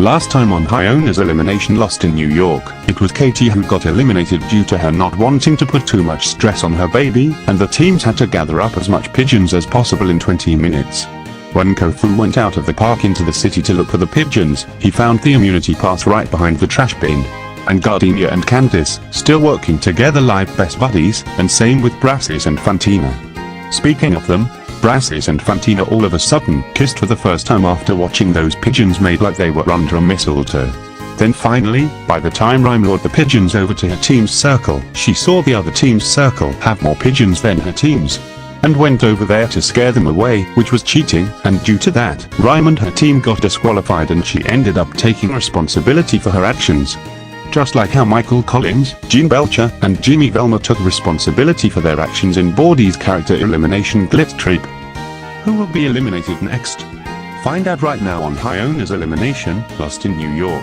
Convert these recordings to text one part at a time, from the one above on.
Last time on High Owner's Elimination Lost in New York, it was Katie who got eliminated due to her not wanting to put too much stress on her baby, and the teams had to gather up as much pigeons as possible in 20 minutes. When Kofu went out of the park into the city to look for the pigeons, he found the immunity path right behind the trash bin. And Gardenia and Candice, still working together like best buddies, and same with Brassis and Fantina. Speaking of them, Brassis and Fantina all of a sudden kissed for the first time after watching those pigeons made like they were under a mistletoe. Then finally, by the time Rhyme lured the pigeons over to her team's circle, she saw the other team's circle have more pigeons than her team's, and went over there to scare them away, which was cheating, and due to that, Rhyme and her team got disqualified and she ended up taking responsibility for her actions. Just like how Michael Collins, Gene Belcher, and Jimmy Velma took responsibility for their actions in Bordy's character elimination glitch trip. Who will be eliminated next? Find out right now on High Owner's Elimination, Lost in New York.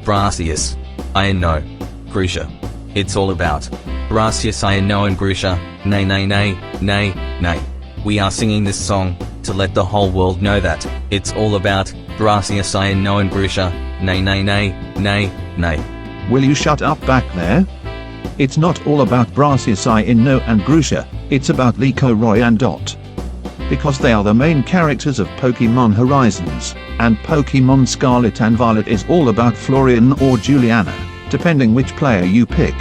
Brasius. I know. Grusha. It's all about Brasius, I know, and Grusha. Nay nay nay, nay, nay. We are singing this song to let the whole world know that it's all about Brasius, I know, and Grusha. Nay nay nay, nay, nay. Will you shut up back there? It's not all about Brasius, I know, and Grusha, it's about Liko, Roy and Dot. Because they are the main characters of Pokemon Horizons, and Pokemon Scarlet and Violet is all about Florian or Juliana, depending which player you pick.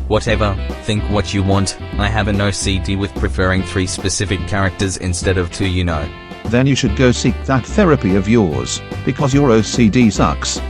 Whatever, think what you want. I have an OCD with preferring 3 specific characters instead of 2, you know. Then you should go seek that therapy of yours, because your OCD sucks.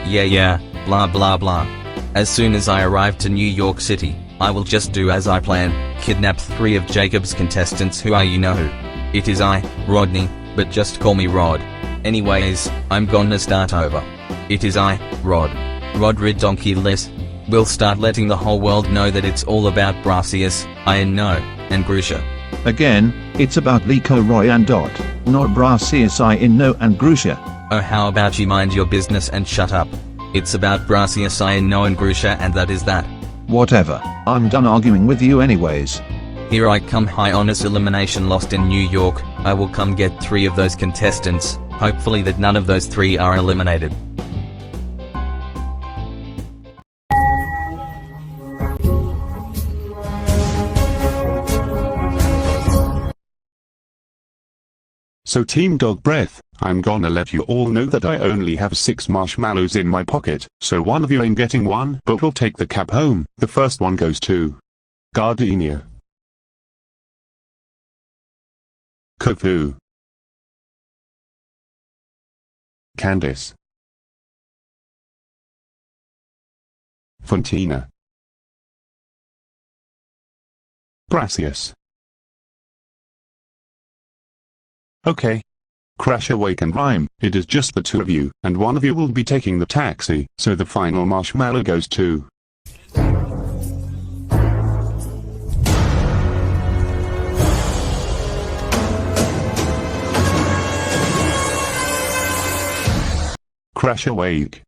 Yeah, blah blah blah. As soon as I arrive to New York City, I will just do as I plan, kidnap 3 of Jacob's contestants who are, you know who. It is I, Rodney, but just call me Rod. Anyways, I'm gonna start over. It is I, Rod Ridonkeyliss. We'll start letting the whole world know that it's all about Brasius, I know, and Grusha. Again, it's about Liko, Roy and Dot, not Brasius, I know, and Grusha. Oh, how about you mind your business and shut up? It's about Brasius, I know, and Grusha, and that is that. Whatever, I'm done arguing with you anyways. Here I come, High Owner's Elimination Lost in New York. I will come get 3 of those contestants, hopefully that none of those 3 are eliminated. So Team Dog Breath, I'm gonna let you all know that I only have 6 marshmallows in my pocket, so one of you ain't getting one, but we'll take the cap home. The first one goes to Gardenia, Kofu, Candice, Fantina, Brasius. Okay. Crash, Awake and Rhyme, it is just the 2 of you, and one of you will be taking the taxi, so the final marshmallow goes to Crash Awake.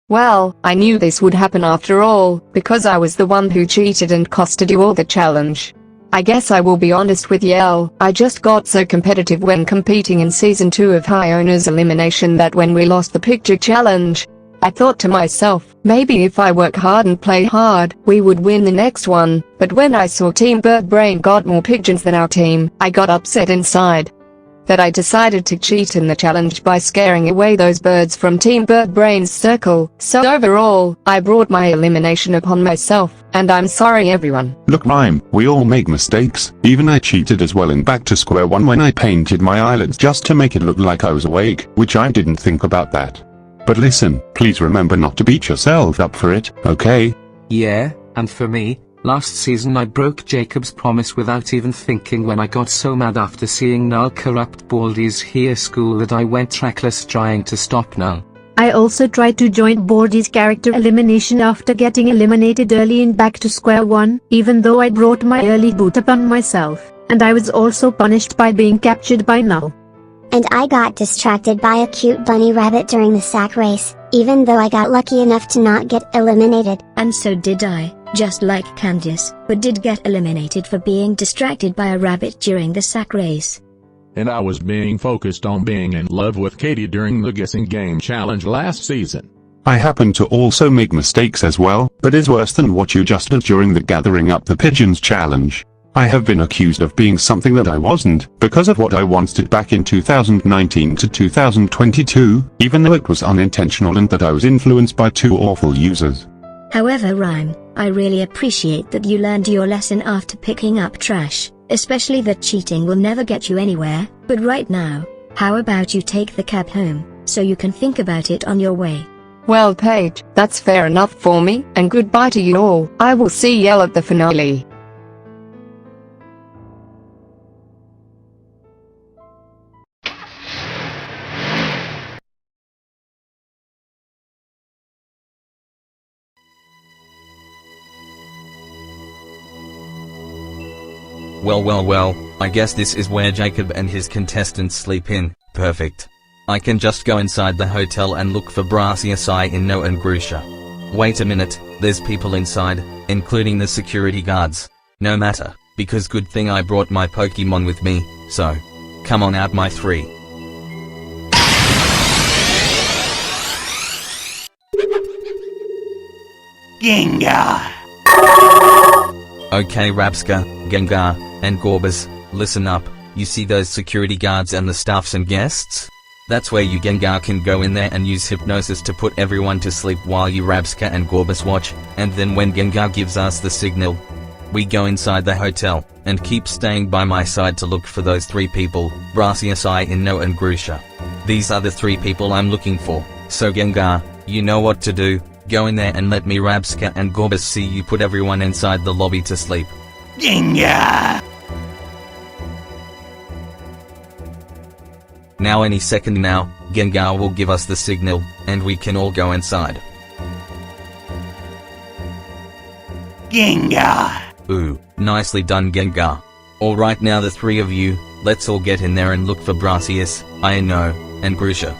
Well, I knew this would happen after all, because I was the one who cheated and costed you all the challenge. I guess I will be honest with y'all, I just got so competitive when competing in season 2 of High Owner's Elimination that when we lost the picture challenge, I thought to myself, maybe if I work hard and play hard, we would win the next one. But when I saw Team Bird Brain got more pigeons than our team, I got upset inside. That I decided to cheat in the challenge by scaring away those birds from Team Bird Brain's circle. So overall, I brought my elimination upon myself, and I'm sorry everyone. Look Rhyme, we all make mistakes, even I cheated as well and back to square one when I painted my eyelids just to make it look like I was awake, which I didn't think about that. But listen, please remember not to beat yourself up for it, okay? Yeah, and for me, last season I broke Jacob's promise without even thinking when I got so mad after seeing Null corrupt Baldy's hair school that I went trackless trying to stop Null. I also tried to join Baldy's character elimination after getting eliminated early and back to square one, even though I brought my early boot upon myself, and I was also punished by being captured by Null. And I got distracted by a cute bunny rabbit during the sack race, even though I got lucky enough to not get eliminated. And so did I, just like Candice, who did get eliminated for being distracted by a rabbit during the sack race. and I was being focused on being in love with Katie during the guessing game challenge last season. I happen to also make mistakes as well, but is worse than what you just did during the gathering up the pigeons challenge. I have been accused of being something that I wasn't, because of what I once did back in 2019 to 2022, even though it was unintentional and that I was influenced by two awful users. However, Rhyme, I really appreciate that you learned your lesson after picking up trash, especially that cheating will never get you anywhere. But right now, how about you take the cab home, so you can think about it on your way? Well, Paige, that's fair enough for me, and goodbye to you all. I will see y'all at the finale. Well, I guess this is where Jacob and his contestants sleep in. Perfect. I can just go inside the hotel and look for Brasia, Sai, Inno and Grusha. Wait a minute, there's people inside, including the security guards. No matter, because good thing I brought my Pokemon with me, so come on out my three. Gengar! Okay, Rapska, Gengar, and Gorbis, listen up. You see those security guards and the staffs and guests? That's where you Gengar can go in there and use hypnosis to put everyone to sleep while you Rapska and Gorbis watch, and then when Gengar gives us the signal, we go inside the hotel, and keep staying by my side to look for those three people, Brasia, Sai, Inno and Grusha. These are the three people I'm looking for, so Gengar, you know what to do. Go in there and let me Rapska and Gorbis see you put everyone inside the lobby to sleep. Gengar! Now any second now, Gengar will give us the signal, and we can all go inside. Gengar! Ooh, nicely done Gengar. Alright now the three of you, let's all get in there and look for Brasius, Ino, and Grusha.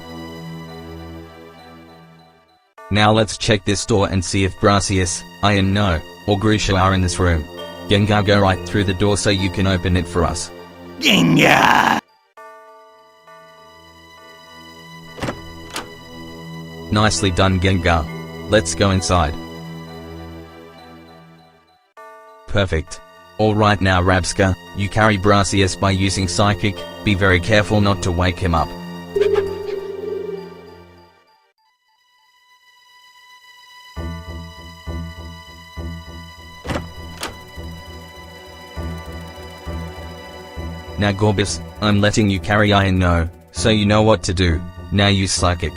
Now let's check this door and see if Brasius, Ino, or Grusha are in this room. Gengar, go right through the door so you can open it for us. Gengar! Nicely done Gengar. Let's go inside. Perfect. Alright now Rapska, you carry Brasius by using Psychic, be very careful not to wake him up. Now Gorbis, I'm letting you carry Ino, so you know what to do. Now use Psychic.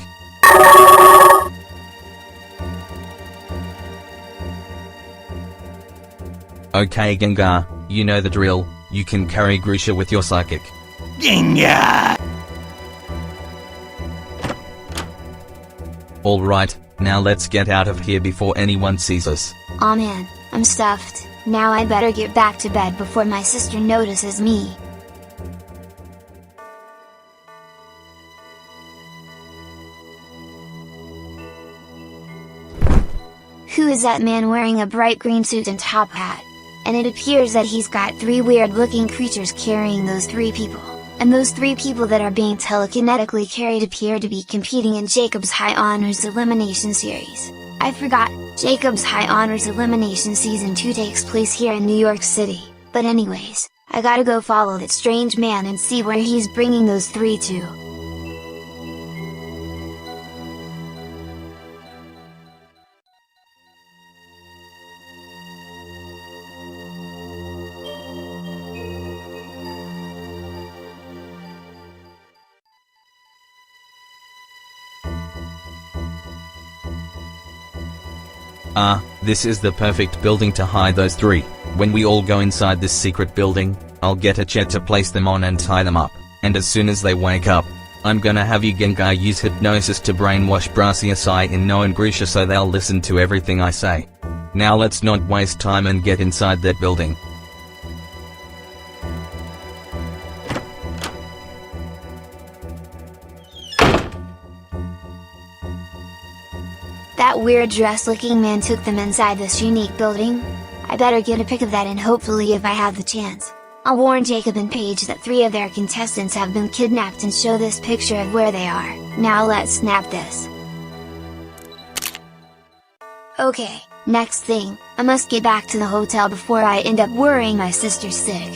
Okay Gengar, you know the drill, you can carry Grusha with your Psychic. Gengar! Alright, now let's get out of here before anyone sees us. Aw man, I'm stuffed. Now I better get back to bed before my sister notices me. Who is that man wearing a bright green suit and top hat? And it appears that he's got three weird looking creatures carrying those three people, and those three people that are being telekinetically carried appear to be competing in Jacob's High Honors Elimination series. I forgot, Jacob's High Honors Elimination Season 2 takes place here in New York City, but anyways, I gotta go follow that strange man and see where he's bringing those three to. This is the perfect building to hide those three. When we all go inside this secret building, I'll get a chair to place them on and tie them up, and as soon as they wake up, I'm gonna have you Gengar use hypnosis to brainwash Brasia, Sai, Inno and Grusha so they'll listen to everything I say. Now let's not waste time and get inside that building. That weird dress looking man took them inside this unique building. I better get a pic of that and hopefully if I have the chance, I'll warn Jacob and Paige that 3 of their contestants have been kidnapped and show this picture of where they are. Now let's snap this. Okay, next thing, I must get back to the hotel before I end up worrying my sister sick.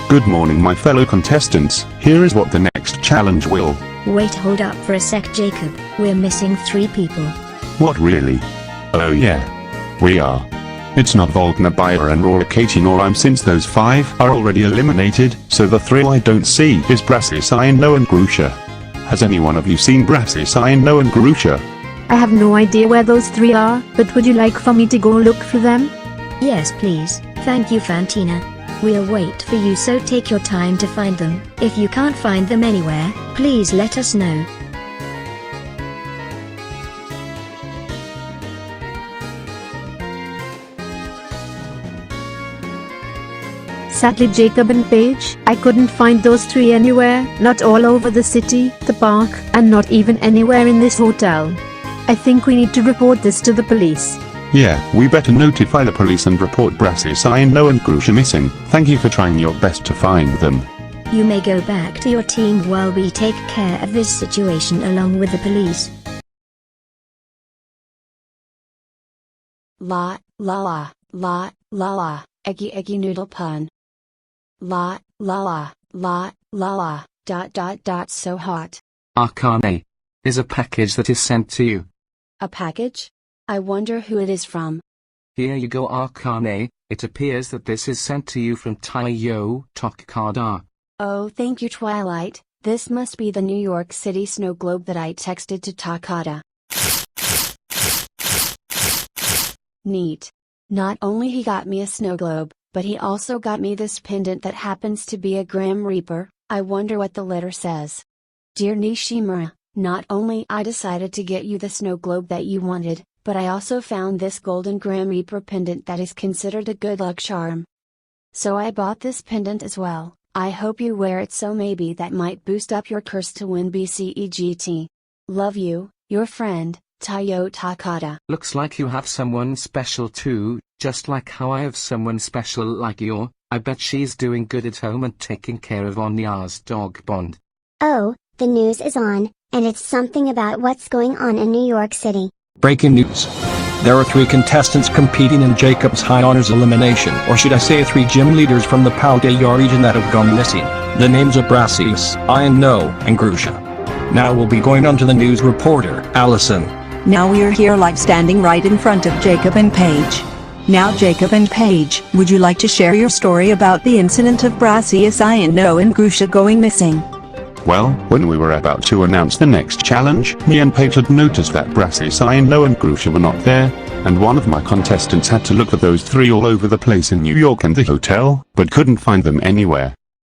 Good morning my fellow contestants, here is what the next challenge will. Wait, hold up for a sec, Jacob. We're missing 3 people. What really? Oh yeah. We are. It's not Volkner, Bayer and Rory, Katie nor I'm, since those 5 are already eliminated, so the 3 I don't see is Brassy, Noah and Grusha. Has any one of you seen Brassy, Noah and Grusha? I have no idea where those 3 are, but would you like for me to go look for them? Yes please, thank you Fantina. We'll wait for you, so take your time to find them. If you can't find them anywhere, please let us know. Sadly, Jacob and Paige, I couldn't find those 3 anywhere, not all over the city, the park, and not even anywhere in this hotel. I think we need to report this to the police. Yeah, we better notify the police and report Brassy, Noah and Grusha missing. Thank you for trying your best to find them. You may go back to your team while we take care of this situation along with the police. La, la la, la, la la, eggy noodle pun. La, la la, la, la la, ... so hot. Arcane is a package that is sent to you. A package? I wonder who it is from. Here you go Arcane, it appears that this is sent to you from Tayo Takada. Oh thank you Twilight, this must be the New York City snow globe that I texted to Takada. Neat. Not only he got me a snow globe, but he also got me this pendant that happens to be a Grim Reaper. I wonder what the letter says. Dear Nishimura, not only I decided to get you the snow globe that you wanted, but I also found this golden Grim Reaper pendant that is considered a good luck charm. So I bought this pendant as well. I hope you wear it, so maybe that might boost up your curse to win BCEGT. Love you, your friend, Tayo Takada. Looks like you have someone special too, just like how I have someone special like you. I bet she's doing good at home and taking care of Onya's dog Bond. Oh, the news is on, and it's something about what's going on in New York City. Breaking news. There are 3 contestants competing in Jacob's High Honors Elimination, or should I say 3 gym leaders from the Paldea region that have gone missing. The names are Brassy, Noah, and Grusha. Now we'll be going on to the news reporter, Allison. Now we are here live, standing right in front of Jacob and Paige. Now Jacob and Paige, would you like to share your story about the incident of Brassy, Noah and Grusha going missing? Well, when we were about to announce the next challenge, me and Paige had noticed that Brassy, Noah and Grusha were not there, and one of my contestants had to look for those 3 all over the place in New York and the hotel, but couldn't find them anywhere.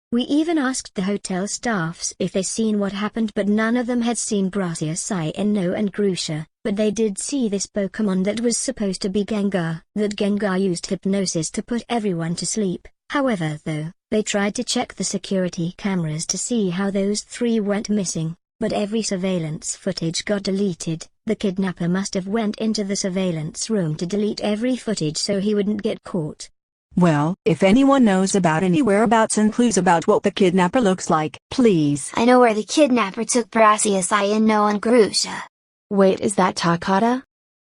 We even asked the hotel staffs if they seen what happened, but none of them had seen Brassy, Noah and Grusha, but they did see this Pokemon that was supposed to be Gengar. That Gengar used hypnosis to put everyone to sleep. However though, they tried to check the security cameras to see how those 3 went missing, but every surveillance footage got deleted. The kidnapper must have went into the surveillance room to delete every footage so he wouldn't get caught. Well, if anyone knows about any whereabouts and clues about what the kidnapper looks like, please. I know where the kidnapper took Brassy, Noah and Grusha. Wait, is that Takada?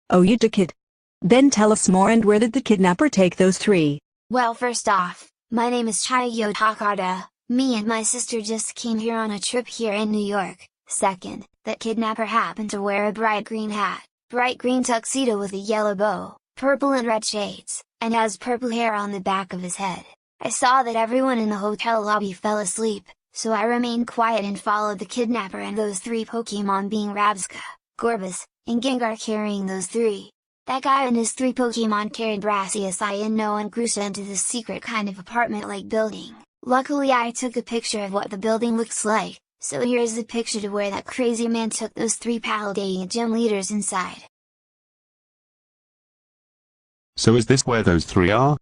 Oh, you kid. Then tell us more, and where did the kidnapper take those 3? Well, first off, my name is Chayo Takada. Me and my sister just came here on a trip here in New York. Second, that kidnapper happened to wear a bright green hat, bright green tuxedo with a yellow bow, purple and red shades, and has purple hair on the back of his head. I saw that everyone in the hotel lobby fell asleep, so I remained quiet and followed the kidnapper and those 3 Pokemon, being Rabska, Gorbis, and Gengar, carrying those 3. That guy and his 3 Pokemon carried Brassy, Noah and Grusha into this secret kind of apartment-like building. Luckily I took a picture of what the building looks like, so here's the picture to where that crazy man took those 3 Paldea gym leaders inside. So is this where those 3 are?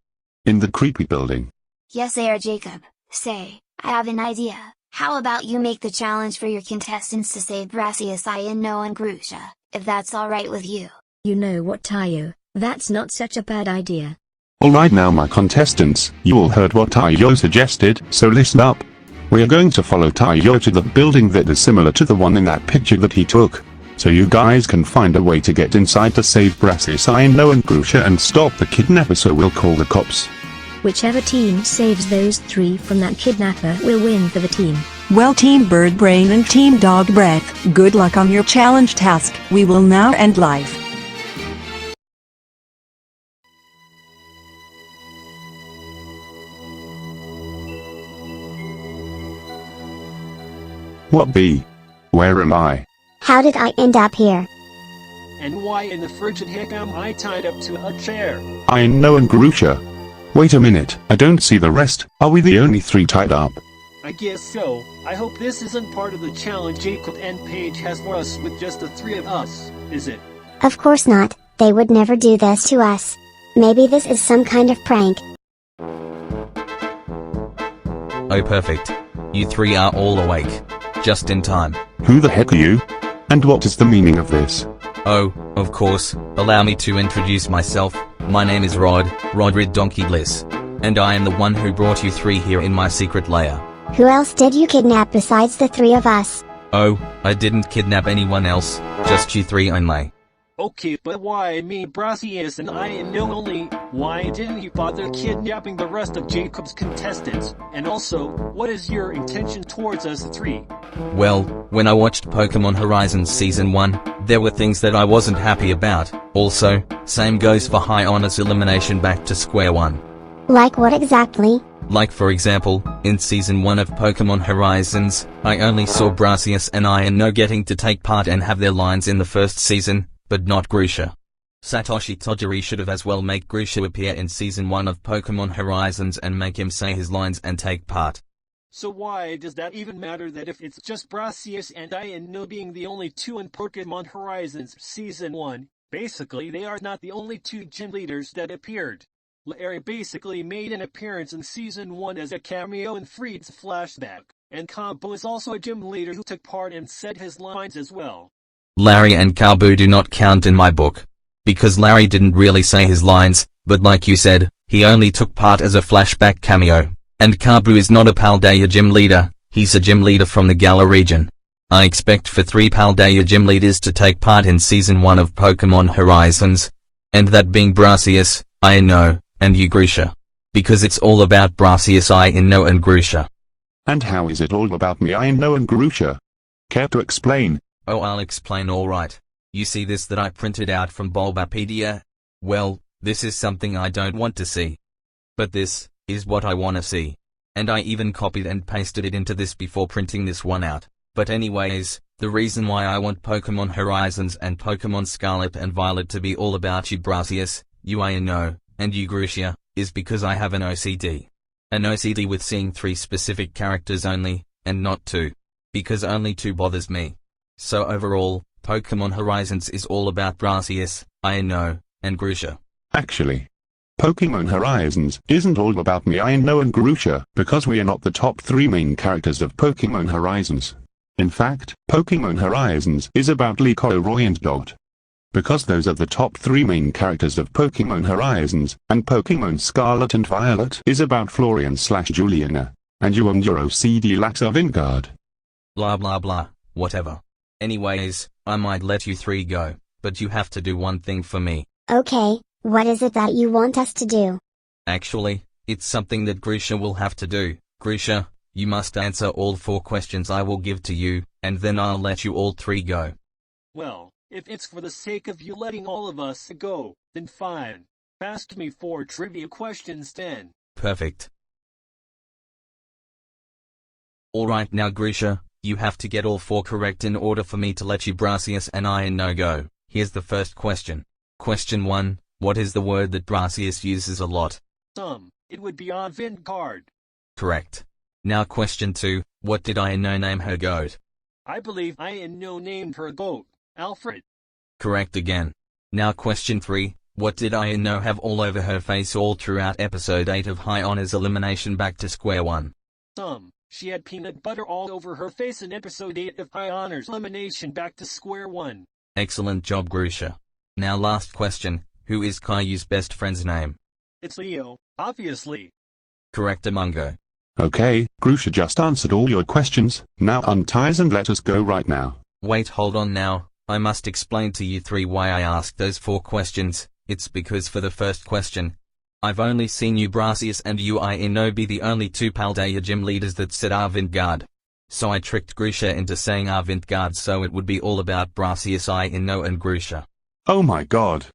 In the creepy building? Yes they are, Jacob. Say, I have an idea. How about you make the challenge for your contestants to save Brassy, Noah and Grusha, if that's alright with you? You know what, Tayo, That's not such a bad idea. Alright now my contestants, you all heard what Taiyo suggested, so listen up. We are going to follow Taiyo to the building that is similar to the one in that picture that he took. So you guys can find a way to get inside to save Brassius, Ino and Grusha and stop the kidnapper, so we'll call the cops. Whichever team saves those 3 from that kidnapper will win for the team. Well, Team Bird Brain and Team Dog Breath, good luck on your challenge task. We will now end live. What be? Where am I? How did I end up here? And why in the frigid heck am I tied up to a chair? Ino and Grusha. Wait a minute, I don't see the rest. Are we the only 3 tied up? I guess so. I hope this isn't part of the challenge Jacob and Paige has for us with just the 3 of us, is it? Of course not, they would never do this to us. Maybe this is some kind of prank. Oh perfect. You 3 are all awake. Just in time. Who the heck are you? And what is the meaning of this? Oh, of course, allow me to introduce myself. My name is Rod Ridonkeyliss. And I am the one who brought you 3 here in my secret lair. Who else did you kidnap besides the 3 of us? Oh, I didn't kidnap anyone else, just you 3 only. Okay, but why me, Brassius, and I know only? Why didn't you bother kidnapping the rest of Jacob's contestants? And also, what is your intention towards us 3? Well, when I watched Pokemon Horizons Season 1, there were things that I wasn't happy about. Also, same goes for High Honors Elimination Back to Square One. Like what exactly? Like for example, in Season 1 of Pokemon Horizons, I only saw Brassius and Ino getting to take part and have their lines in the first season, but not Grusha. Satoshi Tojiri should have as well make Grusha appear in Season 1 of Pokemon Horizons and make him say his lines and take part. So why does that even matter that if it's just Brassius and Ino being the only 2 in Pokemon Horizons Season 1, basically they are not the only 2 gym leaders that appeared. Larry basically made an appearance in Season 1 as a cameo in Freed's flashback, and Combo is also a gym leader who took part and said his lines as well. Larry and Kabu do not count in my book. Because Larry didn't really say his lines, but like you said, he only took part as a flashback cameo. And Kabu is not a Paldea gym leader, he's a gym leader from the Galar region. I expect for 3 Paldea gym leaders to take part in Season 1 of Pokemon Horizons. And that being Brassius, Ino, and you Grusha. Because it's all about Brassius, Ino and Grusha. And how is it all about me, Ino and Grusha? Care to explain? Oh, I'll explain alright. You see this that I printed out from Bulbapedia? Well, this is something I don't want to see. But this is what I want to see. And I even copied and pasted it into this before printing this one out. But anyways, the reason why I want Pokemon Horizons and Pokemon Scarlet and Violet to be all about you Brassius, you Ino, and you Grusha, is because I have an OCD. An OCD with seeing 3 specific characters only, and not 2. Because only 2 bothers me. So overall, Pokemon Horizons is all about Brassius, Ino, and Grusha. Actually, Pokemon Horizons isn't all about me, Ino and Grusha, because we are not the top 3 main characters of Pokemon Horizons. In fact, Pokemon Horizons is about Liko, Roy and Dot. Because those are the top 3 main characters of Pokemon Horizons, and Pokemon Scarlet and Violet is about Florian/Juliana, and you and your OCD lacks of Vingard. Blah blah blah, whatever. Anyways, I might let you 3 go, but you have to do one thing for me. Okay, what is it that you want us to do? Actually, it's something that Grusha will have to do. Grusha, you must answer all 4 questions I will give to you, and then I'll let you all 3 go. Well, if it's for the sake of you letting all of us go, then fine. Ask me 4 trivia questions then. Perfect. Alright now Grusha, you have to get all 4 correct in order for me to let you Brassius and Ino go. Here's the first question. Question 1, what is the word that Brassius uses a lot? It would be on Vingard. Correct. Now question 2, what did Ino name her goat? I believe Ino named her goat, Alfred. Correct again. Now question 3, what did Ino have all over her face all throughout episode 8 of High Honors Elimination Back to Square One? She had peanut butter all over her face in episode 8 of High Honors Elimination Back to Square One. Excellent job Grusha. Now last question, who is Caillou's best friend's name? It's Leo, obviously. Correct, Amungo. Okay, Grusha just answered all your questions, now unties and let us go right now. Wait, hold on now. I must explain to you three why I asked those 4 questions. It's because for the first question, I've only seen you Brasius and you Ino be the only 2 Paldea gym leaders that said Avant-Garde. So I tricked Grusha into saying Avant-Garde so it would be all about Brasius Ino and Grusha. Oh my god.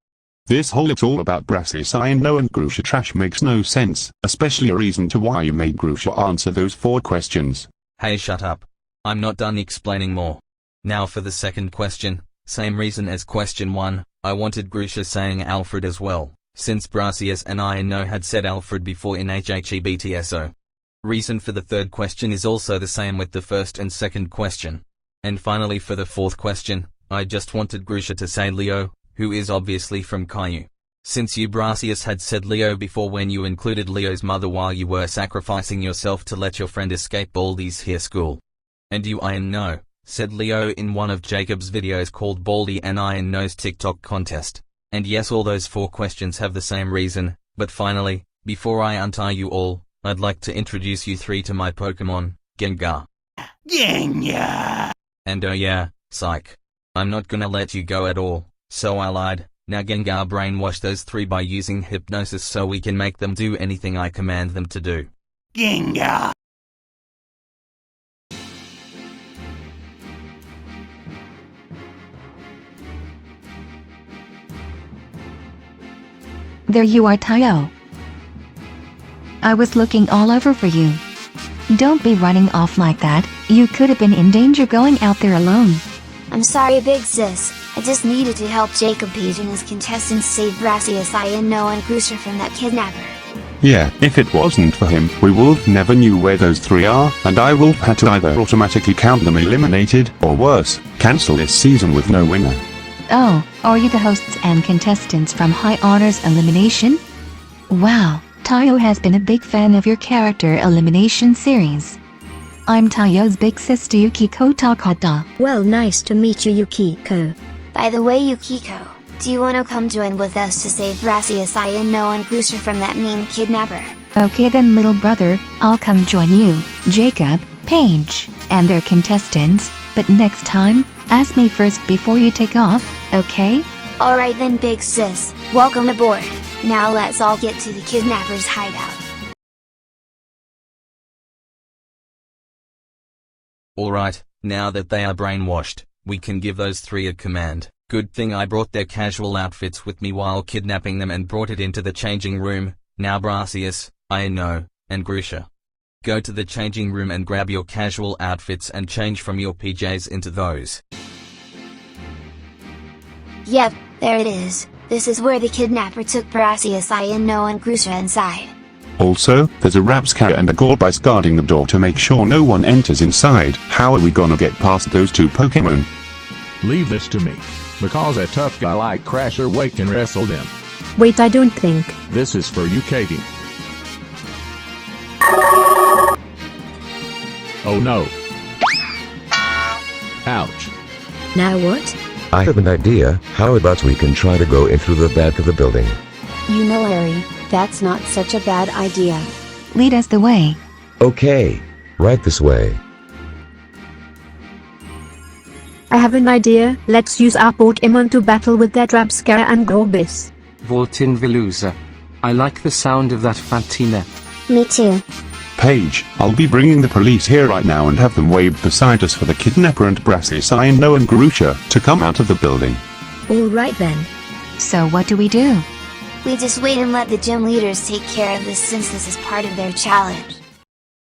This whole it's all about Brasius Ino and Grusha trash makes no sense, especially a reason to why you made Grusha answer those 4 questions. Hey, shut up. I'm not done explaining more. Now for the second question, same reason as question 1, I wanted Grusha saying Alfred as well, since Brasius and Ino had said Alfred before in HHEBTSO. Reason for the third question is also the same with the first and second question. And finally for the fourth question, I just wanted Grusha to say Leo, who is obviously from Caillou. Since you Brasius had said Leo before when you included Leo's mother while you were sacrificing yourself to let your friend escape Baldi's hair school. And you Ino said Leo in one of Jacob's videos called Baldi and Ino's TikTok contest. And yes, all those 4 questions have the same reason, but finally, before I untie you all, I'd like to introduce you 3 to my Pokemon, Gengar. Gengar! And oh yeah, psych. I'm not gonna let you go at all, so I lied. Now Gengar brainwash those 3 by using hypnosis so we can make them do anything I command them to do. Gengar! There you are, Tayo. I was looking all over for you. Don't be running off like that, you could have been in danger going out there alone. I'm sorry, big sis. I just needed to help Jacob Page and his contestants save Brasius Ino and Grusha from that kidnapper. Yeah, if it wasn't for him, we would never knew where those 3 are, and I will had to either automatically count them eliminated, or worse, cancel this season with no winner. Oh, are you the hosts and contestants from High Honors Elimination? Wow, Tayo has been a big fan of your character elimination series. I'm Tayo's big sister Yukiko Takata. Well, nice to meet you, Yukiko. By the way, Yukiko, do you want to come join with us to save Brasius Ino and Grusha from that mean kidnapper? Okay then, little brother, I'll come join you, Jacob, Paige, and their contestants, but next time, ask me first before you take off, okay? Alright then, big sis, welcome aboard. Now let's all get to the kidnapper's hideout. Alright, now that they are brainwashed, we can give those 3 a command. Good thing I brought their casual outfits with me while kidnapping them and brought it into the changing room. Now Brasius, Ino, and Grusha, go to the changing room and grab your casual outfits and change from your PJs into those. Yep, there it is. This is where the kidnapper took Brasius Ino and Grusha inside. Also, there's a Rapscar and a Goldbite guarding the door to make sure no one enters inside. How are we gonna get past those 2 Pokemon? Leave this to me. Because a tough guy like Crasher Wake can wrestle them. Wait, I don't think. This is for you, Katie. Oh no. Ouch. Now what? I have an idea. How about we can try to go in through the back of the building? You know, Larry, that's not such a bad idea. Lead us the way. Okay. Right this way. I have an idea. Let's use our Pokemon to battle with that Rapscar and Gorbis. Voltin Veluza. I like the sound of that Fantina. Me too. Paige, I'll be bringing the police here right now and have them wave beside us for the kidnapper and Brasius Ino and Grusha to come out of the building. Alright then. So what do? We just wait and let the gym leaders take care of this since this is part of their challenge.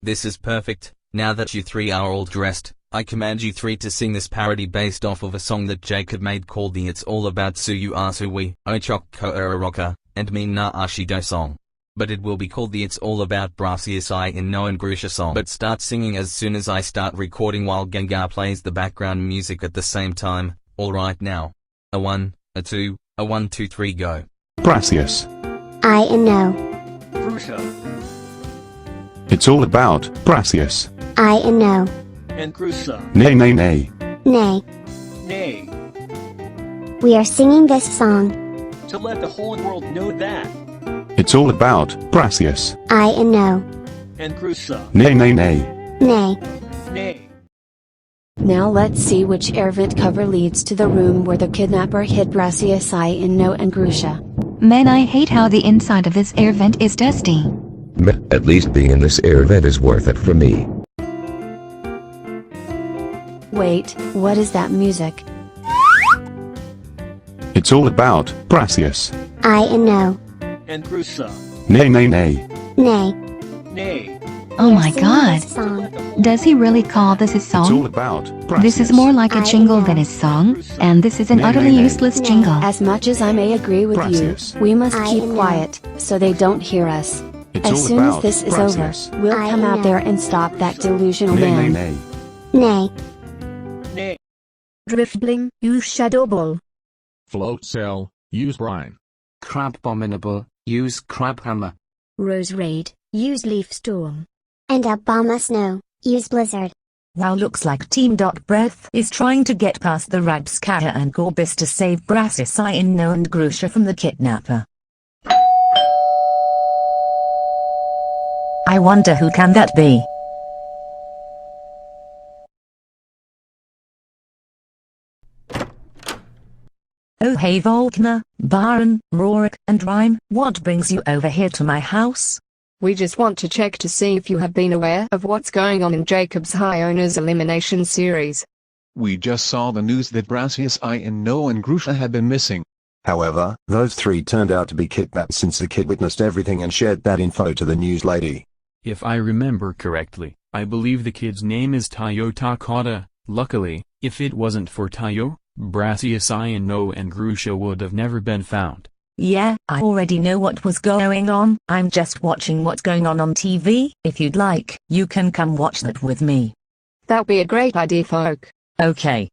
This is perfect. Now that you 3 are all dressed, I command you 3 to sing this parody based off of a song that Jacob made called the It's All About Suyu Asui, Ochok Kouraroka, and Min Na Ashido song. But it will be called the It's All About Brasius Ino and Grusha song. But start singing as soon as I start recording while Gengar plays the background music at the same time. Alright now. A 1, a 2, a 1 2 3 go. Brasius. Ino. Grusha. It's all about Brasius. Ino. And Grusha. Nay nay nay. Nay. Nay. We are singing this song to let the whole world know that. It's all about Brassius. I and no. And Grusha. Nay nay nay. Nay. Nay. Now let's see which air vent cover leads to the room where the kidnapper hid Brassius, I and no and Grusha. Man, I hate how the inside of this air vent is dusty. At least being in this air vent is worth it for me. Wait, what is that music? It's all about Brassius. I and no. And Grusha. Nay nay nay. Nay. Nay. Oh my god. Song. Does he really call this his It's all song? about Brassius. This is more like a jingle than his song, and this is an Nay, utterly nay, nay. useless jingle. As much as I may agree with Brassius. you, we must I keep and no. quiet, so they don't hear us. It's As all soon as about this is Brassius. over, we'll I come and out no. there and stop that delusional Nay nay man. nay. Nay. Nay. Driftbling, use Shadow Ball. Float cell, use brine. Crabominable, use crab hammer. Rose Raid, use Leaf Storm. And Obama Snow, use Blizzard. Wow, looks like Team Breath is trying to get past the Rabskaya and Gorbis to save Brassius, Ino and Grusha from the kidnapper. I wonder who can that be? Oh hey Volkner, Baron, Rorik, and Rhyme, what brings you over here to my house? We just want to check to see if you have been aware of what's going on in Jacob's High Owners Elimination series. We just saw the news that Brassius, I and no and Grusha had been missing. However, those three turned out to be kidnapped since the kid witnessed everything and shared that info to the news lady. If I remember correctly, I believe the kid's name is Tayo Takada. Luckily, if it wasn't for Tayo, Brassius, Ino and Grusha would have never been found. Yeah, I already know what was going on. I'm just watching what's going on TV. If you'd like, you can come watch that with me. That'd be a great idea, folk. Okay.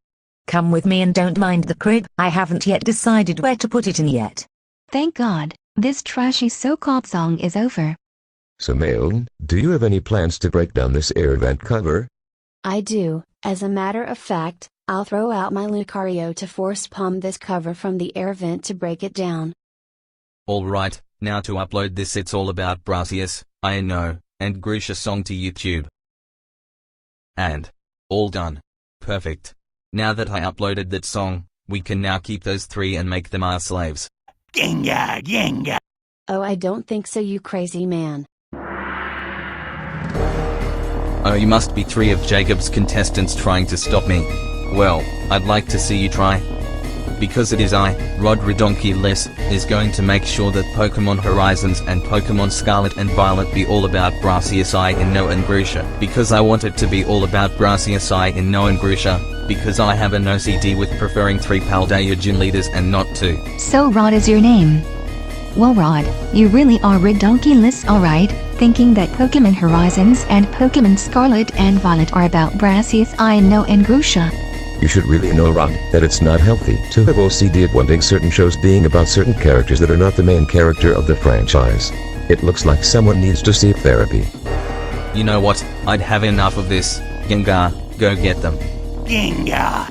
Come with me and don't mind the crib. I haven't yet decided where to put it in yet. Thank God, this trashy so-called song is over. So Mail, do you have any plans to break down this air vent cover? I do. As a matter of fact, I'll throw out my Lucario to force palm this cover from the air vent to break it down. Alright, now to upload this It's All About Brassius, Ino, and Grusha song to YouTube. And all done. Perfect. Now that I uploaded that song, we can now keep those three and make them our slaves. Genga, genga. Oh, I don't think so, you crazy man. Oh, you must be three of Jacob's contestants trying to stop me. Well, I'd like to see you try. Because it is I, Ridonkeyliss, is going to make sure that Pokemon Horizons and Pokemon Scarlet and Violet be all about Brassius, Ino and Grusha. Because I want it to be all about Brassius, Ino and Grusha. Because I have an OCD with preferring 3 Paldea gym leaders and not 2. So Rod is your name. Well Rod, you really are Ridonkeyliss, alright, thinking that Pokemon Horizons and Pokemon Scarlet and Violet are about Brassius, Ino and Grusha. You should really know, Rod, that it's not healthy to have OCD at wanting certain shows being about certain characters that are not the main character of the franchise. It looks like someone needs to seek therapy. You know what, I'd have enough of this. Gengar, go get them. Genga.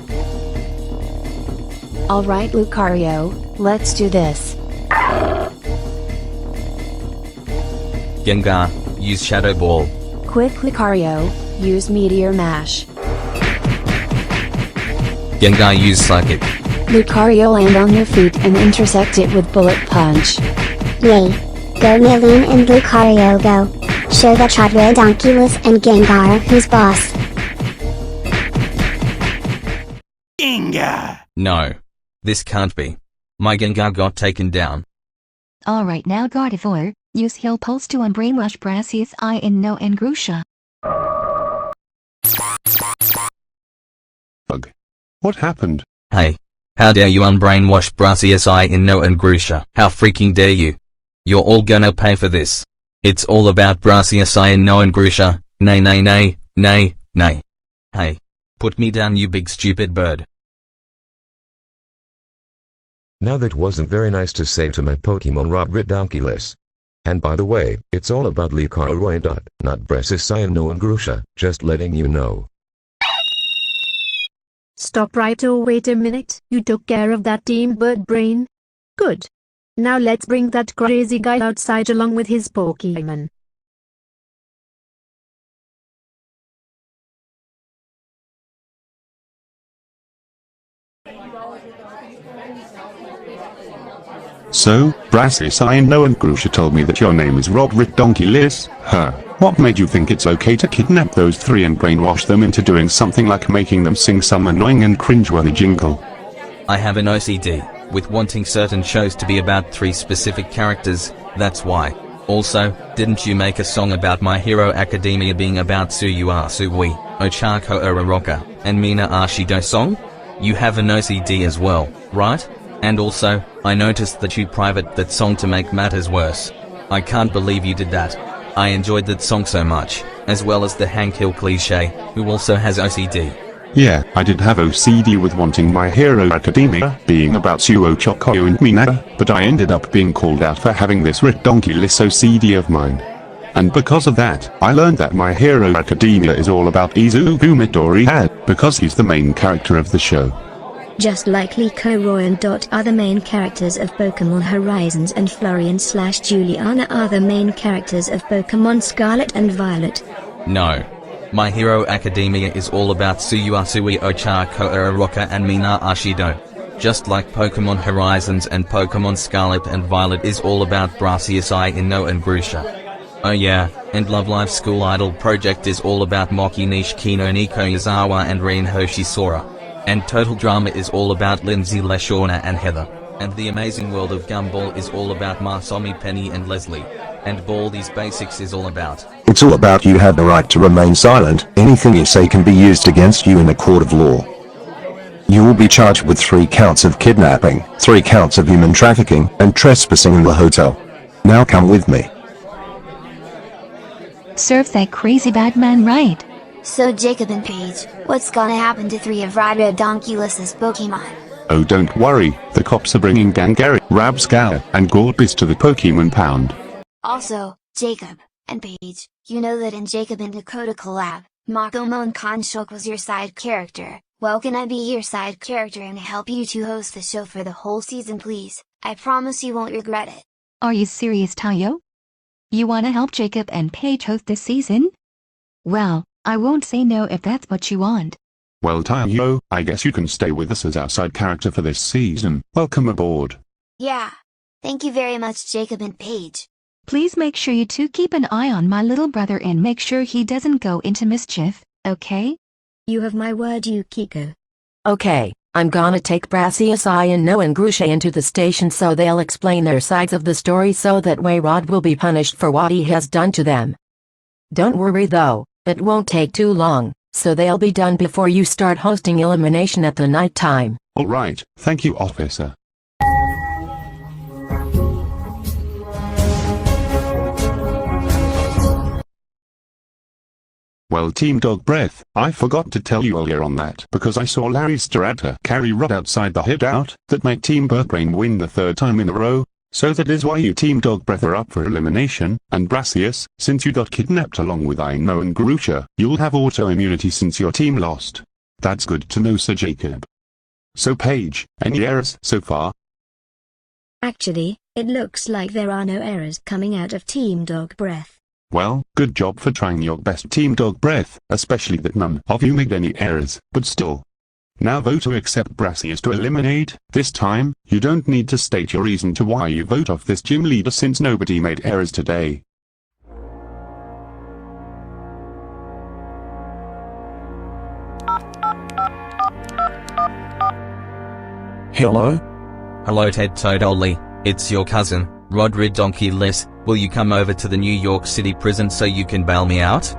Alright Lucario, let's do this. Gengar, use Shadow Ball. Quick Lucario, use Meteor Mash. Gengar, use Psychic. Lucario, land on your feet and intersect it with Bullet Punch. Yay. Go Miloon and Lucario go. Show the tribe Ridonkeyliss and Gengar who's boss. Genga. No. This can't be. My Gengar got taken down. Alright now Gardevoir, use Heal Pulse to unbrainwash Brassius, Ino and Grusha. Bug. What happened? Hey. How dare you unbrainwash Brassius, Ino and Grusha? How freaking dare you? You're all gonna pay for this. It's all about Brassius, Ino and Grusha. Nay nay nay, nay, nay. Hey. Put me down, you big stupid bird. Now that wasn't very nice to say to my Pokemon Rob Ridonkeyliss. And by the way, it's all about Lucario, not Brassius, Ino and Grusha, just letting you know. Stop right or wait a minute, you took care of that team bird brain? Good. Now let's bring that crazy guy outside along with his Pokemon. So, Brassius, I know and Grusha told me that your name is Ridonkeyliss. What made you think it's okay to kidnap those three and brainwash them into doing something like making them sing some annoying and cringeworthy jingle? I have an OCD with wanting certain shows to be about 3 specific characters, that's why. Also, didn't you make a song about My Hero Academia being about Tsuyuasui, Ochako Uraraka, and Mina Ashido song? You have an OCD as well, right? And also, I noticed that you private that song to make matters worse. I can't believe you did that. I enjoyed that song so much, as well as the Hank Hill cliche, who also has OCD. Yeah, I did have OCD with wanting My Hero Academia being about Suo Chokoyo and Mina, but I ended up being called out for having this Ridonkeyliss OCD of mine. And because of that, I learned that My Hero Academia is all about Izuku Midoriya, because he's the main character of the show. Just like Liko Roy and Dot are the main characters of Pokemon Horizons, and Florian/Juliana are the main characters of Pokemon Scarlet and Violet. No. My Hero Academia is all about Tsuyuasui, Ochako Uraraka and Mina Ashido. Just like Pokemon Horizons and Pokemon Scarlet and Violet is all about Brassius Ino and Grusha. Oh yeah, and Love Live School Idol Project is all about Moki Nishikino Nico Yazawa and Rin Hoshisora. And Total Drama is all about Lindsay Leshawna and Heather. And The Amazing World of Gumball is all about Masami Penny and Leslie. And Baldi's Basics is all about... It's all about you have the right to remain silent. Anything you say can be used against you in a court of law. You will be charged with 3 counts of kidnapping, 3 counts of human trafficking, and trespassing in the hotel. Now come with me. Serves that crazy bad man right. So Jacob and Paige, what's gonna happen to 3 of Ridonkeyliss' Pokemon? Oh, don't worry, the cops are bringing Gangary, Rabscour, and Gorbis to the Pokemon Pound. Also, Jacob and Paige, you know that in Jacob and Dakota collab, Makomon Kanshok was your side character. Well, can I be your side character and help you to host the show for the whole season, please? I promise you won't regret it. Are you serious, Tayo? You wanna help Jacob and Paige host this season? Well, I won't say no if that's what you want. Well, Tayo, I guess you can stay with us as our side character for this season. Welcome aboard. Yeah. Thank you very much, Jacob and Paige. Please make sure you two keep an eye on my little brother and make sure he doesn't go into mischief, okay? You have my word, Yukiko. Okay, I'm gonna take Brassius Ino and Grusha into the station so they'll explain their sides of the story so that way Rod will be punished for what he has done to them. Don't worry though, it won't take too long, so they'll be done before you start hosting Elimination at the night time. Alright, thank you, officer. Well, Team Dog Breath, I forgot to tell you earlier on that because I saw Larry Strata carry Rod outside the hideout, that made Team Birthbrain win the 3rd time in a row. So that is why you Team Dog Breath are up for elimination, and Brassius, since you got kidnapped along with Ino and Grusha, you'll have auto-immunity since your team lost. That's good to know, Sir Jacob. So Paige, any errors so far? Actually, it looks like there are no errors coming out of Team Dog Breath. Well, good job for trying your best, Team Dog Breath, especially that none of you made any errors, but still. Now vote to accept Brassius to eliminate. This time, you don't need to state your reason to why you vote off this gym leader since nobody made errors today. Hello? Hello Ted Todoli, it's your cousin, Rod Ridonkeyliss. Will you come over to the New York City prison so you can bail me out?